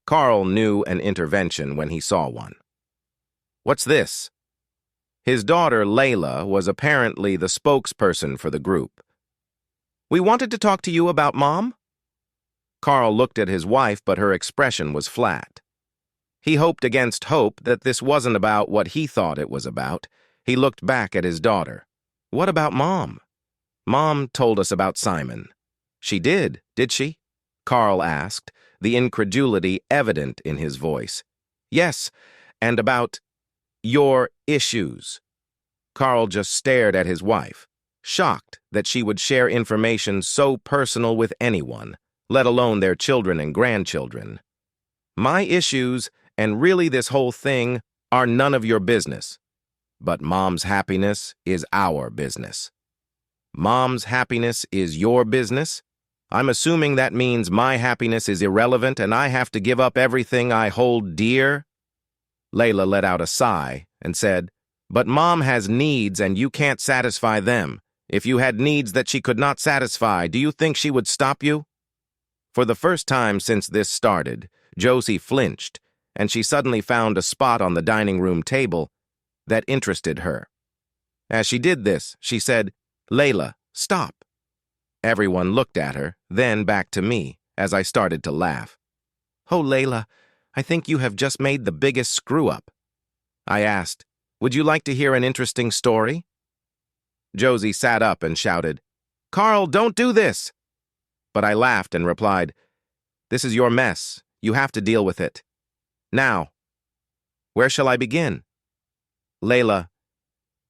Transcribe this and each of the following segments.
Carl knew an intervention when he saw one. "What's this?" His daughter, Layla, was apparently the spokesperson for the group. "We wanted to talk to you about Mom." Carl looked at his wife, but her expression was flat. He hoped against hope that this wasn't about what he thought it was about. He looked back at his daughter. "What about Mom?" "Mom told us about Simon." "She did she?" Carl asked, the incredulity evident in his voice. "Yes, and about your issues." Carl just stared at his wife, shocked that she would share information so personal with anyone, let alone their children and grandchildren. "My issues, and really this whole thing, are none of your business. But Mom's happiness is our business." "Mom's happiness is your business? I'm assuming that means my happiness is irrelevant and I have to give up everything I hold dear?" Layla let out a sigh and said, "But Mom has needs and you can't satisfy them. If you had needs that she could not satisfy, do you think she would stop you?" For the first time since this started, Josie flinched, and she suddenly found a spot on the dining room table that interested her. As she did this, she said, "Layla, stop." Everyone looked at her, then back to me, as I started to laugh. "Oh, Layla, I think you have just made the biggest screw-up." I asked, "Would you like to hear an interesting story?" Josie sat up and shouted, "Carl, don't do this!" But I laughed and replied, "This is your mess. You have to deal with it. Now, where shall I begin?" "Layla,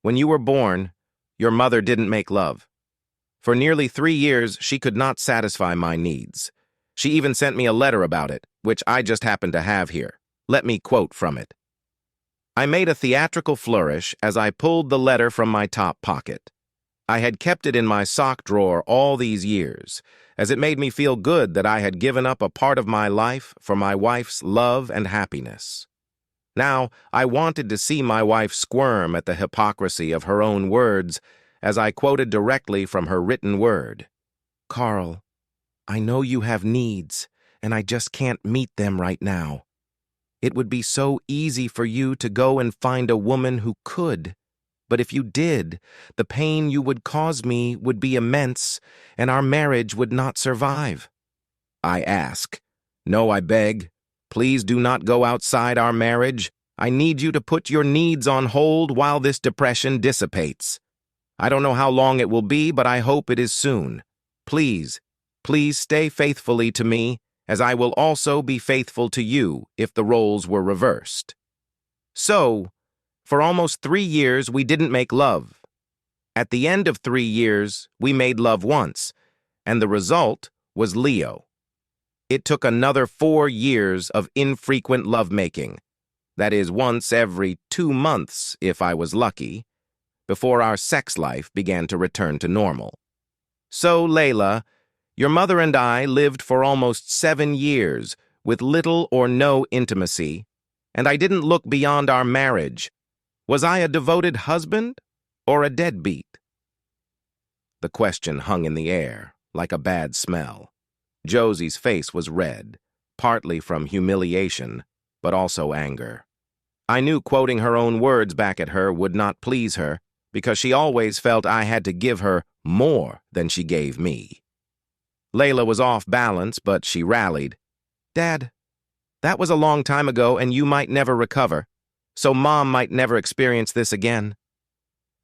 when you were born, your mother didn't make love. For nearly 3 years, she could not satisfy my needs. She even sent me a letter about it, which I just happen to have here. Let me quote from it." I made a theatrical flourish as I pulled the letter from my top pocket. I had kept it in my sock drawer all these years, as it made me feel good that I had given up a part of my life for my wife's love and happiness. Now, I wanted to see my wife squirm at the hypocrisy of her own words as I quoted directly from her written word. "Carl, I know you have needs, and I just can't meet them right now. It would be so easy for you to go and find a woman who could. But if you did, the pain you would cause me would be immense, and our marriage would not survive. I ask, no, I beg, please do not go outside our marriage. I need you to put your needs on hold while this depression dissipates. I don't know how long it will be, but I hope it is soon. Please, please stay faithfully to me, as I will also be faithful to you if the roles were reversed." So, for almost 3 years, we didn't make love. At the end of 3 years, we made love once, and the result was Leo. It took another 4 years of infrequent lovemaking, that is, once every 2 months if I was lucky, before our sex life began to return to normal. So, Layla, your mother and I lived for almost 7 years with little or no intimacy, and I didn't look beyond our marriage. Was I a devoted husband or a deadbeat? The question hung in the air, like a bad smell. Josie's face was red, partly from humiliation, but also anger. I knew quoting her own words back at her would not please her, because she always felt I had to give her more than she gave me. Layla was off balance, but she rallied. "Dad, that was a long time ago and you might never recover, so Mom might never experience this again."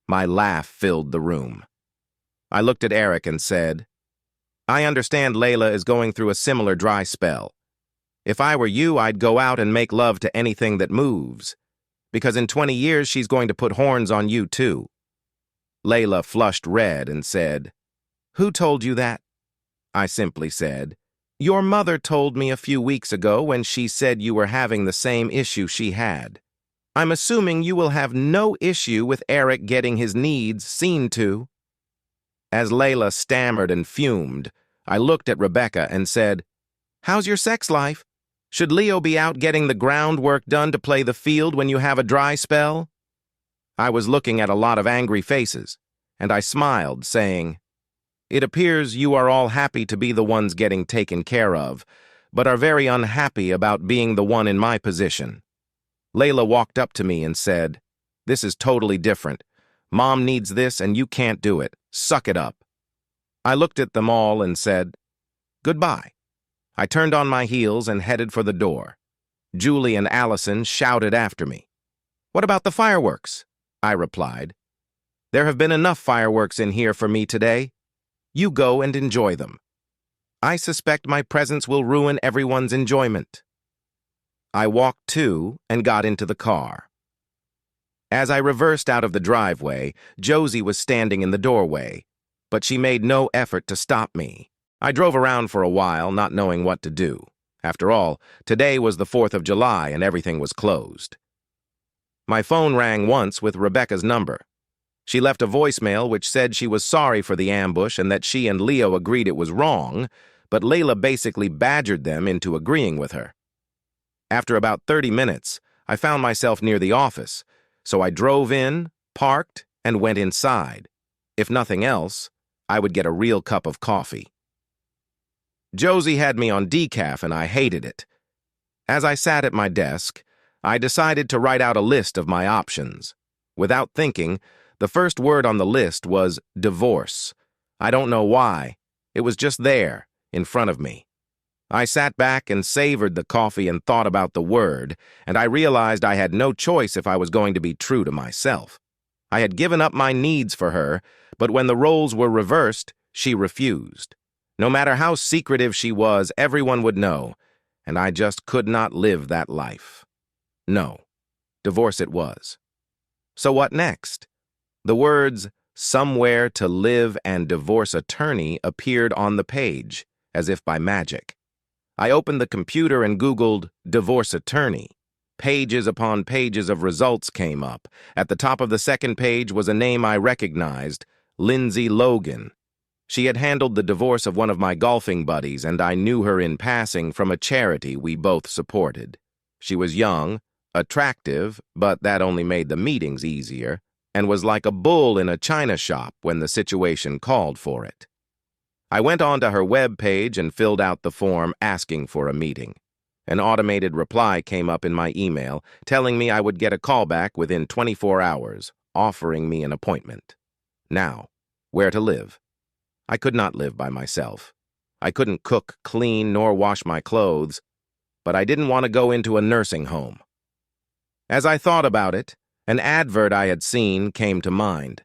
My laugh filled the room. I looked at Eric and said, "I understand Layla is going through a similar dry spell. If I were you, I'd go out and make love to anything that moves, because in 20 years she's going to put horns on you too." Layla flushed red and said, "Who told you that?" I simply said, "Your mother told me a few weeks ago when she said you were having the same issue she had. I'm assuming you will have no issue with Eric getting his needs seen to." As Layla stammered and fumed, I looked at Rebecca and said, "How's your sex life? Should Leo be out getting the groundwork done to play the field when you have a dry spell?" I was looking at a lot of angry faces, and I smiled, saying, "It appears you are all happy to be the ones getting taken care of, but are very unhappy about being the one in my position. Layla walked up to me and said, "This is totally different. Mom needs this and you can't do it. Suck it up." I looked at them all and said, "Goodbye." I turned on my heels and headed for the door. Julie and Allison shouted after me. "What about the fireworks?" I replied. "There have been enough fireworks in here for me today. You go and enjoy them. I suspect my presence will ruin everyone's enjoyment." I walked to and got into the car. As I reversed out of the driveway, Josie was standing in the doorway, but she made no effort to stop me. I drove around for a while, not knowing what to do. After all, today was the 4th of July and everything was closed. My phone rang once with Rebecca's number. She left a voicemail which said she was sorry for the ambush and that she and Leo agreed it was wrong, but Layla basically badgered them into agreeing with her. After about 30 minutes, I found myself near the office, so I drove in, parked, and went inside. If nothing else, I would get a real cup of coffee. Josie had me on decaf and I hated it. As I sat at my desk, I decided to write out a list of my options. Without thinking, the first word on the list was divorce. I don't know why. It was just there, in front of me. I sat back and savored the coffee and thought about the word, and I realized I had no choice if I was going to be true to myself. I had given up my needs for her, but when the roles were reversed, she refused. No matter how secretive she was, everyone would know, and I just could not live that life. No, divorce it was. So what next? The words, "somewhere to live" and "divorce attorney" appeared on the page, as if by magic. I opened the computer and Googled divorce attorney. Pages upon pages of results came up. At the top of the second page was a name I recognized, Lindsay Logan. She had handled the divorce of one of my golfing buddies, and I knew her in passing from a charity we both supported. She was young, attractive, but that only made the meetings easier, and was like a bull in a china shop when the situation called for it. I went onto her web page and filled out the form asking for a meeting. An automated reply came up in my email telling me I would get a call back within 24 hours, offering me an appointment. Now, where to live? I could not live by myself. I couldn't cook, clean, nor wash my clothes, but I didn't want to go into a nursing home. As I thought about it, an advert I had seen came to mind.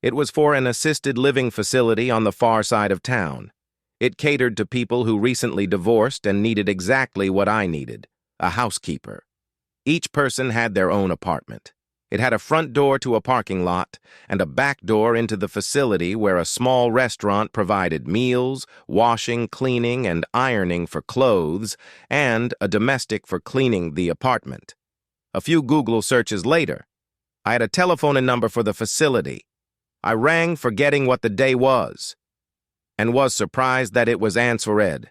It was for an assisted living facility on the far side of town. It catered to people who recently divorced and needed exactly what I needed, a housekeeper. Each person had their own apartment. It had a front door to a parking lot and a back door into the facility where a small restaurant provided meals, washing, cleaning, and ironing for clothes, and a domestic for cleaning the apartment. A few Google searches later, I had a telephone number for the facility. I rang forgetting what the day was, and was surprised that it was answered.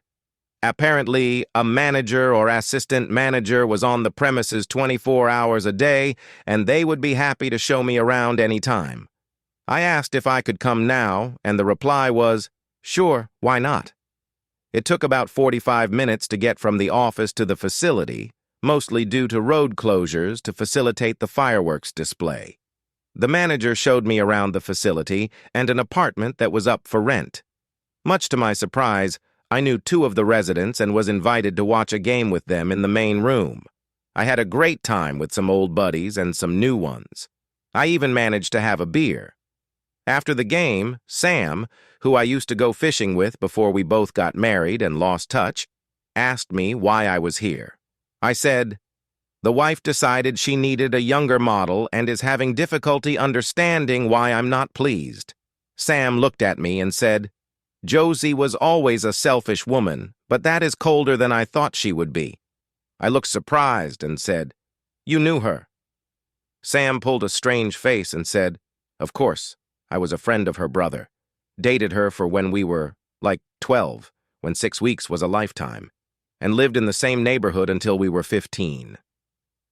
Apparently, a manager or assistant manager was on the premises 24 hours a day, and they would be happy to show me around any time. I asked if I could come now, and the reply was, "Sure, why not?" It took about 45 minutes to get from the office to the facility, mostly due to road closures to facilitate the fireworks display. The manager showed me around the facility and an apartment that was up for rent. Much to my surprise, I knew 2 of the residents and was invited to watch a game with them in the main room. I had a great time with some old buddies and some new ones. I even managed to have a beer. After the game, Sam, who I used to go fishing with before we both got married and lost touch, asked me why I was here. I said, "The wife decided she needed a younger model and is having difficulty understanding why I'm not pleased." Sam looked at me and said, "Josie was always a selfish woman, but that is colder than I thought she would be." I looked surprised and said, "You knew her?" Sam pulled a strange face and said, "Of course, I was a friend of her brother. Dated her for when we were, like, 12, when 6 weeks was a lifetime, and lived in the same neighborhood until we were 15.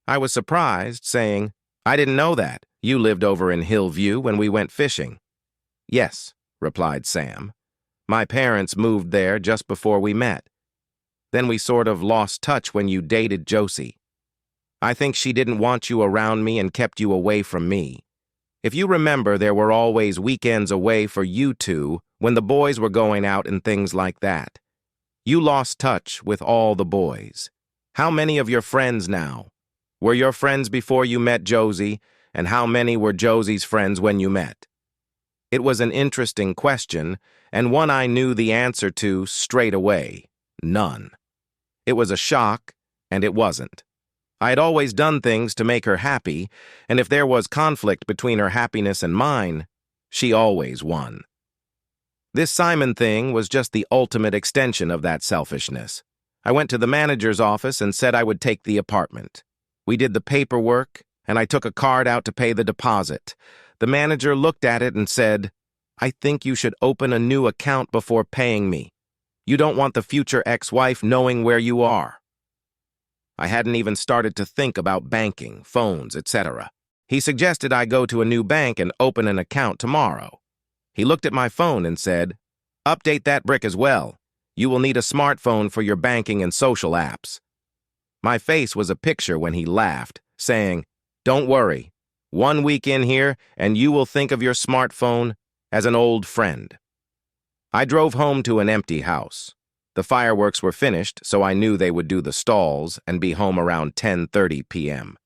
I was surprised, saying, "I didn't know that. You lived over in Hillview when we went fishing." "Yes," replied Sam. "My parents moved there just before we met." Then we sort of lost touch when you dated Josie. I think she didn't want you around me and kept you away from me. If you remember, there were always weekends away for you two when the boys were going out and things like that. You lost touch with all the boys. How many of your friends now? Were your friends before you met Josie, and how many were Josie's friends when you met? It was an interesting question, and one I knew the answer to straight away. None. It was a shock, and it wasn't. I had always done things to make her happy, and if there was conflict between her happiness and mine, she always won. This Simon thing was just the ultimate extension of that selfishness. I went to the manager's office and said I would take the apartment. We did the paperwork, and I took a card out to pay the deposit. The manager looked at it and said, "I think you should open a new account before paying me. You don't want the future ex-wife knowing where you are." I hadn't even started to think about banking, phones, etc. He suggested I go to a new bank and open an account tomorrow. He looked at my phone and said, "Update that brick as well. You will need a smartphone for your banking and social apps." My face was a picture when he laughed, saying, "Don't worry. 1 week in here and you will think of your smartphone as an old friend." I drove home to an empty house. The fireworks were finished, so I knew they would do the stalls and be home around 10:30 p.m.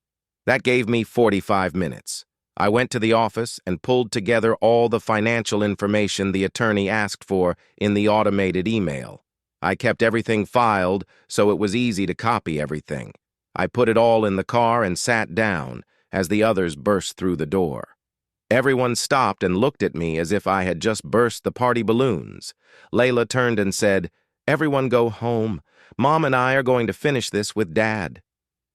That gave me 45 minutes. I went to the office and pulled together all the financial information the attorney asked for in the automated email. I kept everything filed, so it was easy to copy everything. I put it all in the car and sat down as the others burst through the door. Everyone stopped and looked at me as if I had just burst the party balloons. Layla turned and said, "Everyone go home. Mom and I are going to finish this with Dad."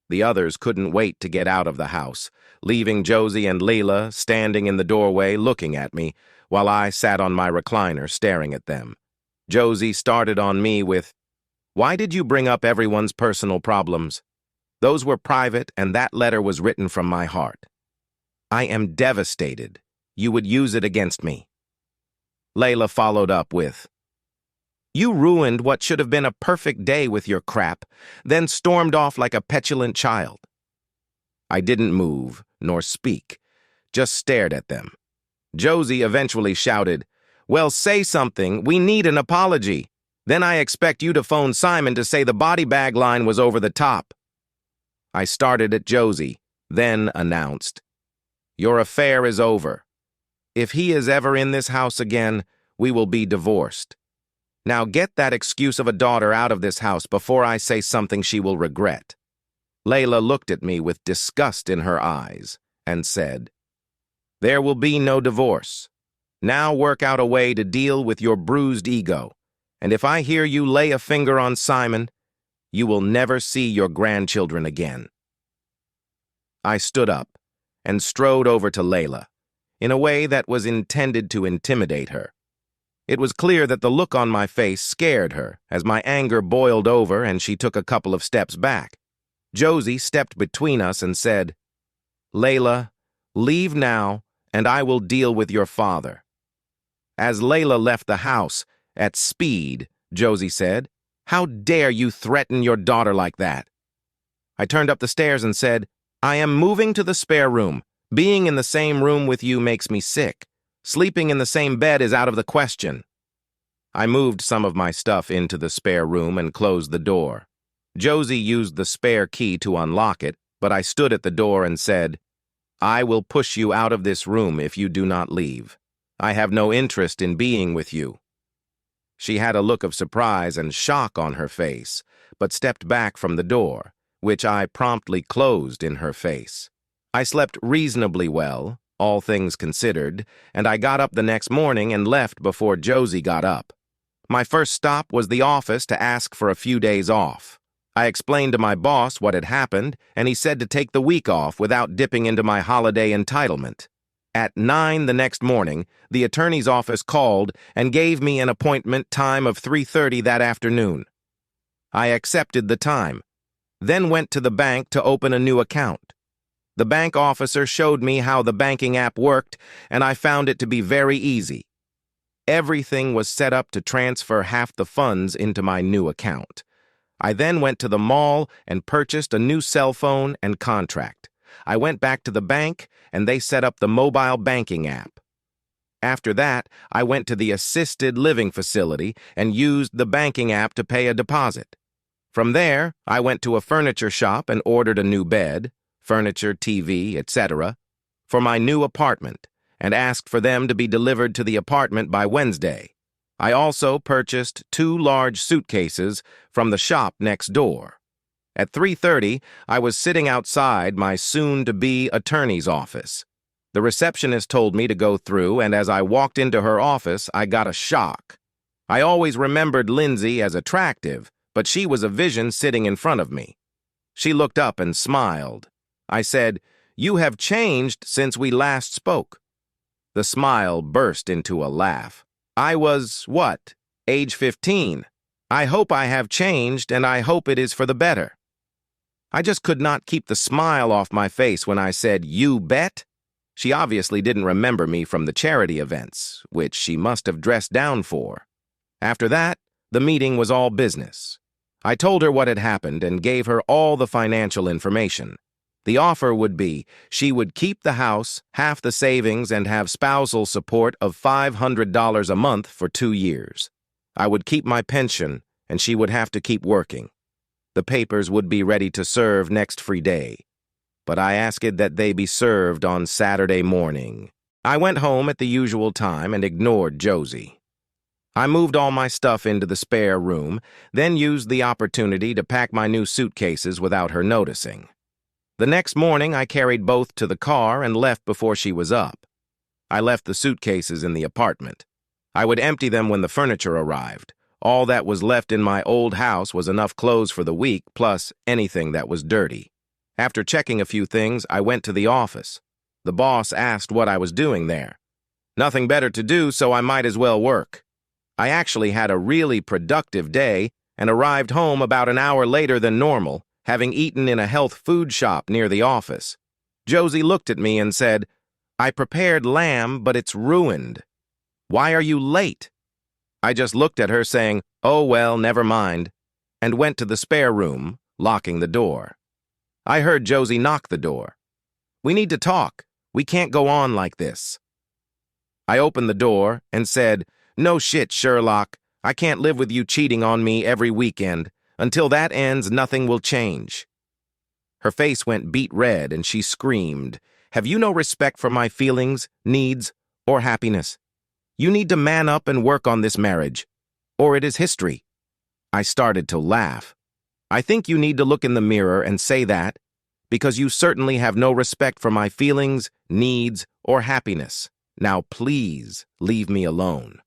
The others couldn't wait to get out of the house, leaving Josie and Layla standing in the doorway looking at me while I sat on my recliner staring at them. Josie started on me with, "Why did you bring up everyone's personal problems? Those were private, and that letter was written from my heart. I am devastated. You would use it against me." Layla followed up with, "You ruined what should have been a perfect day with your crap, then stormed off like a petulant child." I didn't move, nor speak, just stared at them. Josie eventually shouted, "Well, say something. We need an apology. Then I expect you to phone Simon to say the body bag line was over the top." I started at Josie, then announced, "Your affair is over. If he is ever in this house again, we will be divorced. Now get that excuse of a daughter out of this house before I say something she will regret." Layla looked at me with disgust in her eyes and said, "There will be no divorce. Now work out a way to deal with your bruised ego, and if I hear you lay a finger on Simon, you will never see your grandchildren again." I stood up and strode over to Layla in a way that was intended to intimidate her. It was clear that the look on my face scared her as my anger boiled over and she took a couple of steps back. Josie stepped between us and said, "Layla, leave now and I will deal with your father." As Layla left the house, at speed, Josie said, "How dare you threaten your daughter like that?" I turned up the stairs and said, "I am moving to the spare room. Being in the same room with you makes me sick. Sleeping in the same bed is out of the question." I moved some of my stuff into the spare room and closed the door. Josie used the spare key to unlock it, but I stood at the door and said, "I will push you out of this room if you do not leave. I have no interest in being with you." She had a look of surprise and shock on her face, but stepped back from the door, which I promptly closed in her face. I slept reasonably well, all things considered, and I got up the next morning and left before Josie got up. My first stop was the office to ask for a few days off. I explained to my boss what had happened, and he said to take the week off without dipping into my holiday entitlement. At 9 the next morning, the attorney's office called and gave me an appointment time of 3:30 that afternoon. I accepted the time, then went to the bank to open a new account. The bank officer showed me how the banking app worked, and I found it to be very easy. Everything was set up to transfer half the funds into my new account. I then went to the mall and purchased a new cell phone and contract. I went back to the bank and they set up the mobile banking app. After that, I went to the assisted living facility and used the banking app to pay a deposit. From there, I went to a furniture shop and ordered a new bed, furniture, TV, etc., for my new apartment and asked for them to be delivered to the apartment by Wednesday. I also purchased 2 large suitcases from the shop next door. At 3:30, I was sitting outside my soon-to-be attorney's office. The receptionist told me to go through, and as I walked into her office, I got a shock. I always remembered Lindsay as attractive, but she was a vision sitting in front of me. She looked up and smiled. I said, "You have changed since we last spoke." The smile burst into a laugh. I was, what, age 15? I hope I have changed, and I hope it is for the better. I just could not keep the smile off my face when I said, "You bet?" She obviously didn't remember me from the charity events, which she must have dressed down for. After that, the meeting was all business. I told her what had happened and gave her all the financial information. The offer would be she would keep the house, half the savings, and have spousal support of $500 a month for 2 years. I would keep my pension, and she would have to keep working. The papers would be ready to serve next free day, but I asked that they be served on Saturday morning. I went home at the usual time and ignored Josie. I moved all my stuff into the spare room, then used the opportunity to pack my new suitcases without her noticing. The next morning, I carried both to the car and left before she was up. I left the suitcases in the apartment. I would empty them when the furniture arrived. All that was left in my old house was enough clothes for the week, plus anything that was dirty. After checking a few things, I went to the office. The boss asked what I was doing there. Nothing better to do, so I might as well work. I actually had a really productive day and arrived home about an hour later than normal, having eaten in a health food shop near the office. Josie looked at me and said, "I prepared lamb, but it's ruined. Why are you late?" I just looked at her saying, "Oh well, never mind," and went to the spare room, locking the door. I heard Josie knock the door. "We need to talk. We can't go on like this." I opened the door and said, "No shit, Sherlock. I can't live with you cheating on me every weekend. Until that ends, nothing will change." Her face went beet red and she screamed, "Have you no respect for my feelings, needs, or happiness? You need to man up and work on this marriage, or it is history." I started to laugh. "I think you need to look in the mirror and say that, because you certainly have no respect for my feelings, needs, or happiness. Now please leave me alone."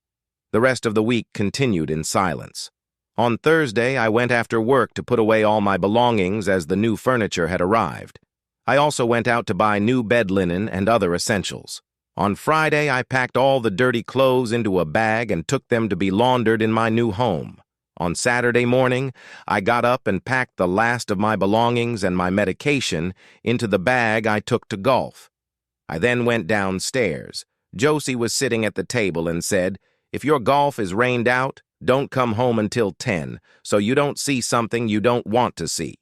The rest of the week continued in silence. On Thursday, I went after work to put away all my belongings as the new furniture had arrived. I also went out to buy new bed linen and other essentials. On Friday, I packed all the dirty clothes into a bag and took them to be laundered in my new home. On Saturday morning, I got up and packed the last of my belongings and my medication into the bag I took to golf. I then went downstairs. Josie was sitting at the table and said, "If your golf is rained out, don't come home until 10, so you don't see something you don't want to see.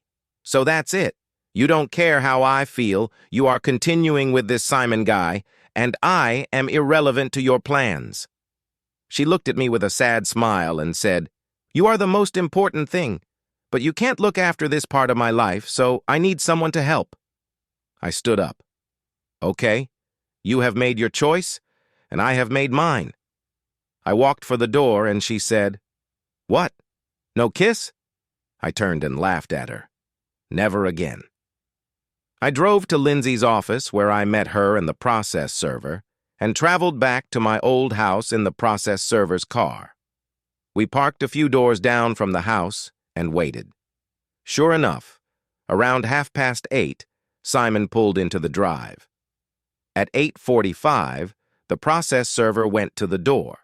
So that's it. You don't care how I feel. You are continuing with this Simon guy, and I am irrelevant to your plans." She looked at me with a sad smile and said, "You are the most important thing, but you can't look after this part of my life, so I need someone to help." I stood up. "Okay, you have made your choice, and I have made mine." I walked for the door and she said, "What? No kiss?" I turned and laughed at her. Never again. I drove to Lindsay's office where I met her and the process server and traveled back to my old house in the process server's car. We parked a few doors down from the house and waited. Sure enough, around 8:30, Simon pulled into the drive. At 8:45, the process server went to the door.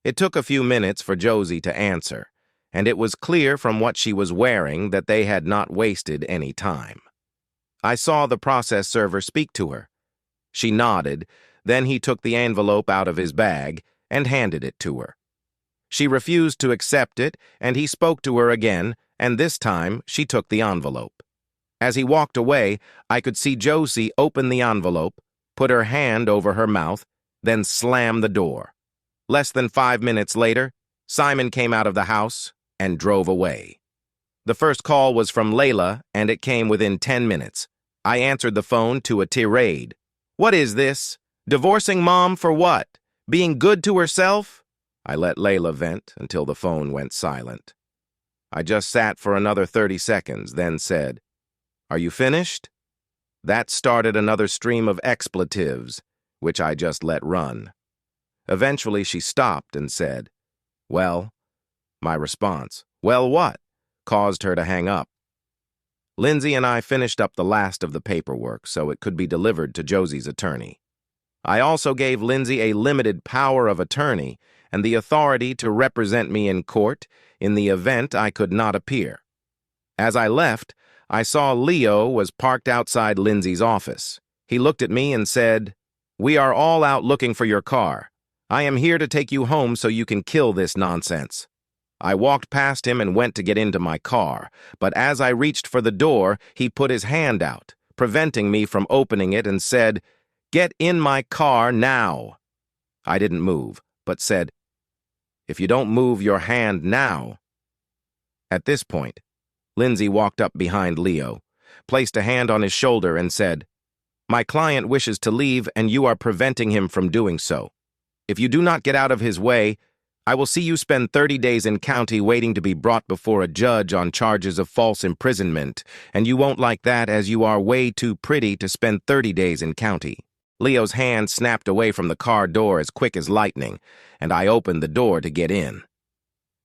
It took a few minutes for Josie to answer, and it was clear from what she was wearing that they had not wasted any time. I saw the process server speak to her. She nodded, then he took the envelope out of his bag and handed it to her. She refused to accept it, and he spoke to her again and this time she took the envelope. As he walked away, I could see Josie open the envelope, put her hand over her mouth, then slam the door. Less than 5 minutes later, Simon came out of the house and drove away. The first call was from Layla, and it came within 10 minutes. I answered the phone to a tirade. "What is this? Divorcing Mom for what? Being good to herself?" I let Layla vent until the phone went silent. I just sat for another 30 seconds, then said, "Are you finished?" That started another stream of expletives, which I just let run. Eventually she stopped and said, "Well?" My response, "Well what?" caused her to hang up. Lindsay and I finished up the last of the paperwork so it could be delivered to Josie's attorney. I also gave Lindsay a limited power of attorney and the authority to represent me in court in the event I could not appear. As I left, I saw Leo was parked outside Lindsay's office. He looked at me and said, "We are all out looking for your car. I am here to take you home so you can kill this nonsense." I walked past him and went to get into my car, but as I reached for the door, he put his hand out, preventing me from opening it, and said, "Get in my car now." I didn't move, but said, "If you don't move your hand now." At this point, Lindsay walked up behind Leo, placed a hand on his shoulder, and said, "My client wishes to leave, and you are preventing him from doing so. If you do not get out of his way, I will see you spend 30 days in county waiting to be brought before a judge on charges of false imprisonment, and you won't like that as you are way too pretty to spend 30 days in county." Leo's hand snapped away from the car door as quick as lightning, and I opened the door to get in.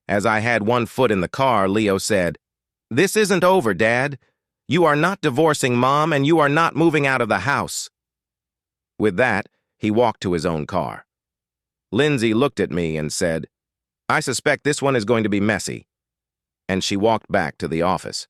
As I had one foot in the car, Leo said, "This isn't over, Dad. You are not divorcing Mom, and you are not moving out of the house." With that, he walked to his own car. Lindsay looked at me and said, "I suspect this one is going to be messy," and she walked back to the office.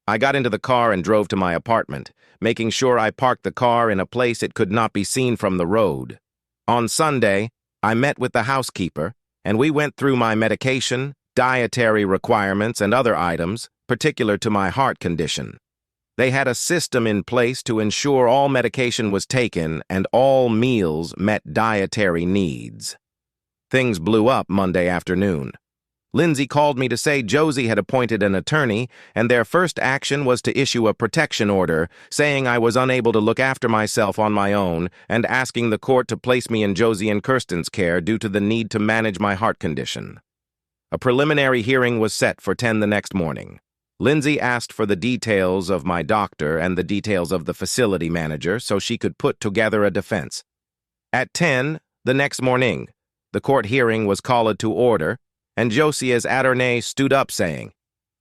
I got into the car and drove to my apartment, making sure I parked the car in a place it could not be seen from the road. On Sunday, I met with the housekeeper, and we went through my medication, dietary requirements, and other items particular to my heart condition. They had a system in place to ensure all medication was taken and all meals met dietary needs. Things blew up Monday afternoon. Lindsay called me to say Josie had appointed an attorney, and their first action was to issue a protection order, saying I was unable to look after myself on my own and asking the court to place me in Josie and Kirsten's care due to the need to manage my heart condition. A preliminary hearing was set for 10 the next morning. Lindsay asked for the details of my doctor and the details of the facility manager so she could put together a defense. At 10 the next morning, the court hearing was called to order, and Josie's attorney stood up saying,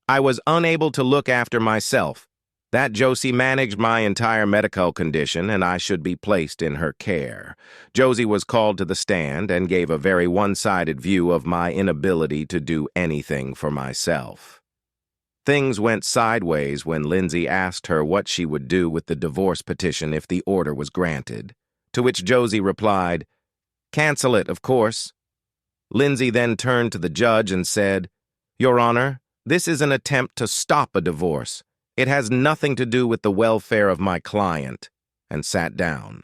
"I was unable to look after myself. That Josie managed my entire medical condition and I should be placed in her care." Josie was called to the stand and gave a very one-sided view of my inability to do anything for myself. Things went sideways when Lindsay asked her what she would do with the divorce petition if the order was granted, to which Josie replied, "Cancel it, of course." Lindsay then turned to the judge and said, "Your Honor, this is an attempt to stop a divorce. It has nothing to do with the welfare of my client," and sat down.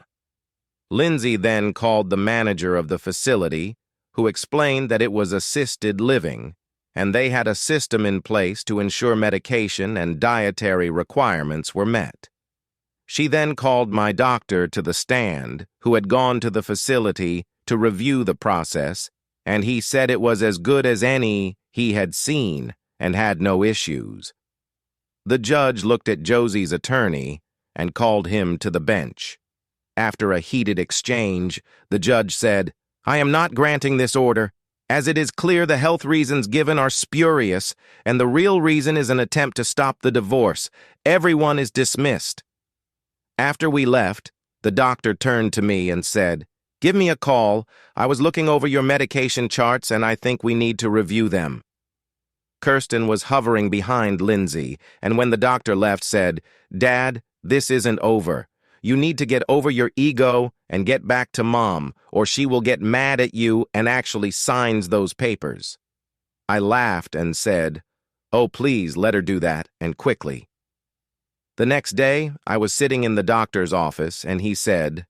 Lindsay then called the manager of the facility, who explained that it was assisted living, and they had a system in place to ensure medication and dietary requirements were met. She then called my doctor to the stand, who had gone to the facility to review the process, and he said it was as good as any he had seen and had no issues. The judge looked at Josie's attorney and called him to the bench. After a heated exchange, the judge said, "I am not granting this order, as it is clear the health reasons given are spurious, and the real reason is an attempt to stop the divorce. Everyone is dismissed." After we left, the doctor turned to me and said, "Give me a call. I was looking over your medication charts and I think we need to review them." Kirsten was hovering behind Lindsay, and when the doctor left said, "Dad, this isn't over. You need to get over your ego and get back to Mom, or she will get mad at you and actually signs those papers." I laughed and said, Oh, please, let her do that, and quickly. The next day, I was sitting in the doctor's office, and he said,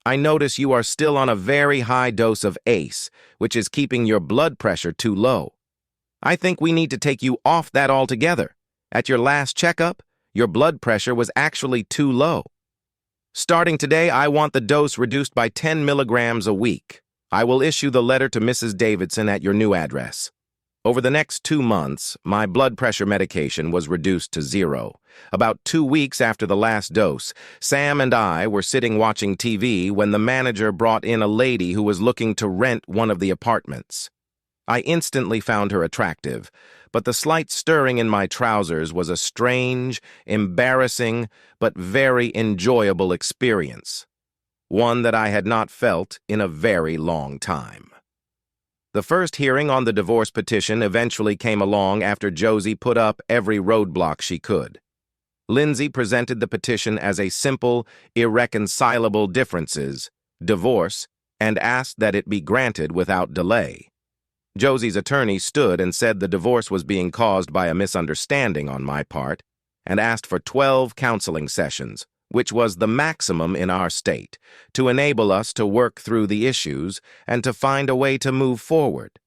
I notice you are still on a very high dose of ACE, which is keeping your blood pressure too low. I think we need to take you off that altogether. At your last checkup, your blood pressure was actually too low. Starting today, I want the dose reduced by 10 milligrams a week. I will issue the letter to Mrs. Davidson at your new address. Over the next 2 months, my blood pressure medication was reduced to 0. About 2 weeks after the last dose, Sam and I were sitting watching TV when the manager brought in a lady who was looking to rent one of the apartments. I instantly found her attractive, but the slight stirring in my trousers was a strange, embarrassing, but very enjoyable experience. One that I had not felt in a very long time. The first hearing on the divorce petition eventually came along after Josie put up every roadblock she could. Lindsay presented the petition as a simple, irreconcilable differences, divorce, and asked that it be granted without delay. Josie's attorney stood and said the divorce was being caused by a misunderstanding on my part and asked for 12 counseling sessions, which was the maximum in our state, to enable us to work through the issues and to find a way to move forward.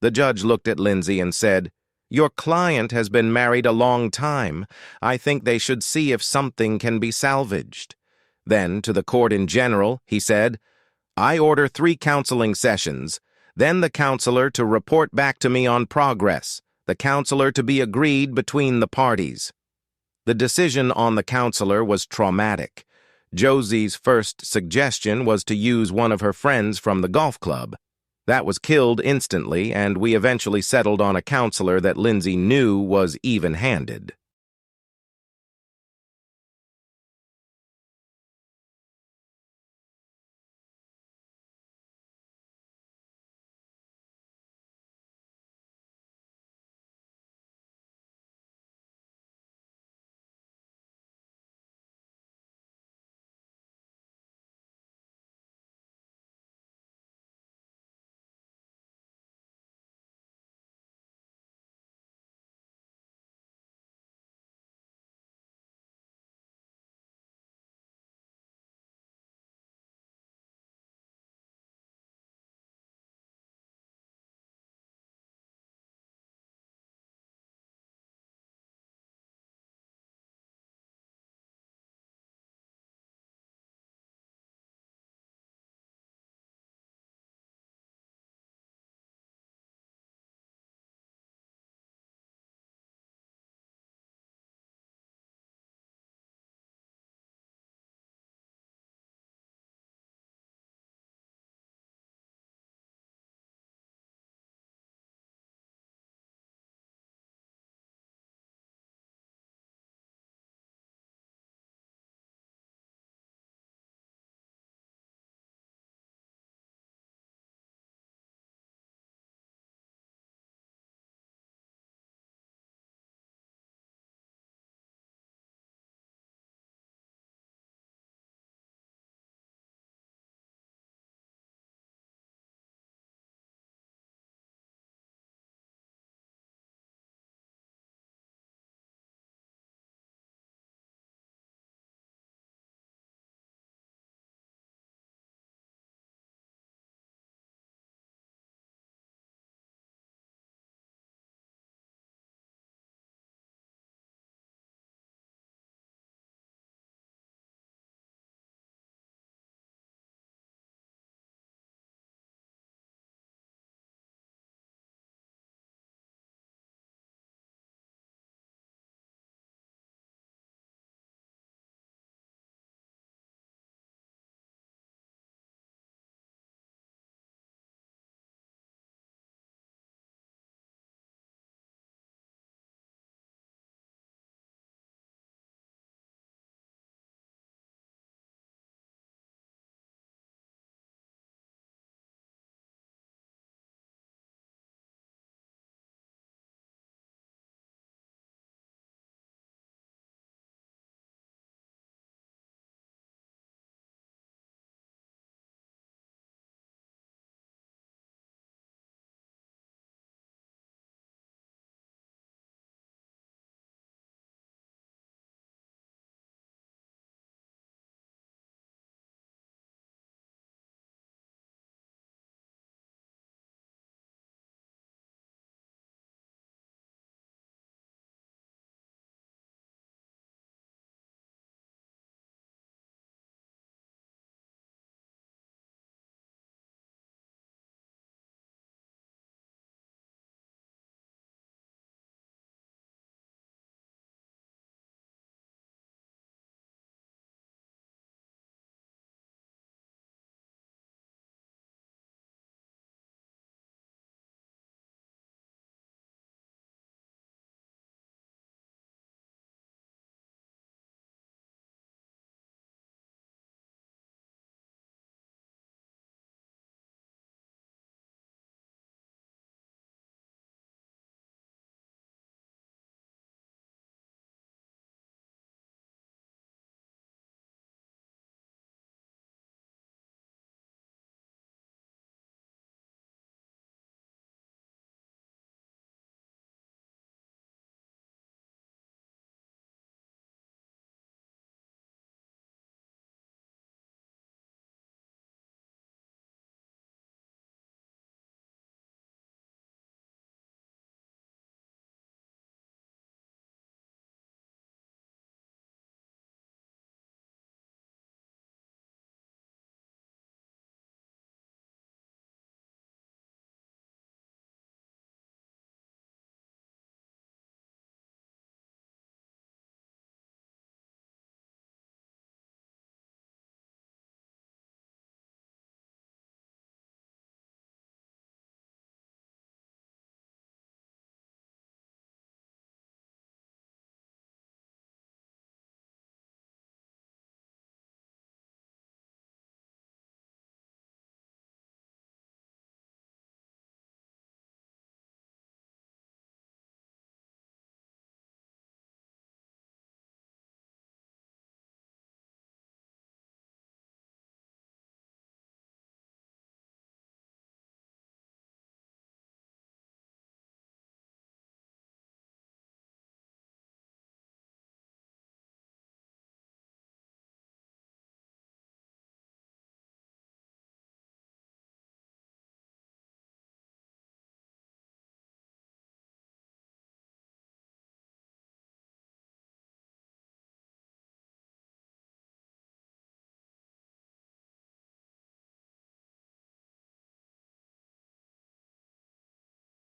The judge looked at Lindsay and said, Your client has been married a long time. I think they should see if something can be salvaged. Then, to the court in general, he said, I order 3 counseling sessions, then the counselor to report back to me on progress, the counselor to be agreed between the parties. The decision on the counselor was traumatic. Josie's first suggestion was to use one of her friends from the golf club. That was killed instantly, and we eventually settled on a counselor that Lindsay knew was even-handed.